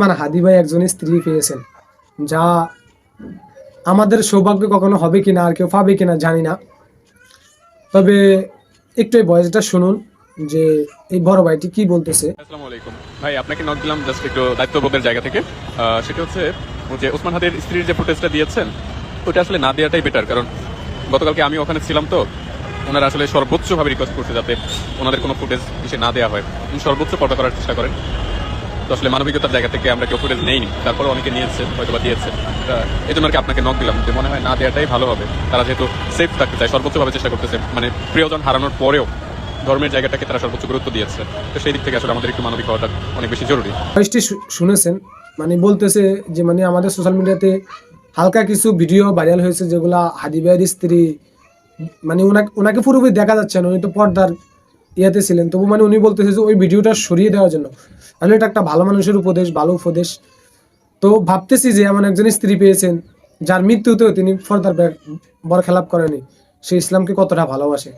ওসমান হাদি ভাই একজন স্ত্রী পেয়েছেন, যা আমাদের সৌভাগ্য কখনো হবে কিনা আর কেউ পাবে কিনা জানি না। তবে একটু এই ভয়েসটা শুনুন যে এই বড় ভাইটি কি বলতেছে। আসসালামু আলাইকুম ভাই, আপনাকে নক দিলাম জাস্ট একটু দায়িত্ববোধের জায়গা থেকে। সেটা হচ্ছে যে ওসমান হাদির স্ত্রীর যে ফুটেজটা দিয়েছেন ওটা আসলে না দেওয়াটাই বেটার, কারণ গতকালকে আমি ওখানে ছিলাম, তো ওনারা আসলে সর্বোচ্চভাবে রিকোয়েস্ট করছে যাতে ওনাদের কোনো ফুটেজ এসে না দেওয়া হয়, সর্বোচ্চ পর্দা করার চেষ্টা করেন। তো আসলে মানবিকতার জায়গা থেকে আমরা কেউ ফুটেজ নেইনি, তারপরে অনেকে নিয়েছে, হয়তো বা দিয়েছে। এই জন্য আর কি আপনাকে নক দিলাম যে মনে হয় না দেওয়াটাই ভালো হবে। তারা যেহেতু সেফ থাকতে চায়, সর্বোচ্চভাবে চেষ্টা করতেছে, মানে প্রিয়জন হারানোর পরেও ধর্মের জায়গাটাকে তারা সর্বোচ্চ গুরুত্ব দিয়েছে। তো সেই দিক থেকে আসলে আমাদের একটু মানবিক হওয়াটা অনেক বেশি জরুরি। ভয়েসটি শুনেছেন, মানে বলতেছে যে মানে আমাদের সোশ্যাল মিডিয়াতে হালকা কিছু ভিডিও ভাইরাল হয়েছে যেগুলা হাদি ভাইয়ের স্ত্রী, মানে ওনাকে পুরোপুরি দেখা যাচ্ছে না, উনি তো পর্দার ইয়াতে ছিলেন, তবু মানে উনি বলতেছে যে ওই ভিডিওটা সরিয়ে দেওয়ার জন্য। আসলে এটা একটা ভালো মানুষের উপদেশ, ভালো উপদেশ। তো ভাবতেছি যে এমন একজন স্ত্রী পেয়েছেন যার মৃত্যুতেও তিনি পর্দার বরখেলাপ করেনি, সে ইসলামকে কতটা ভালোবাসে।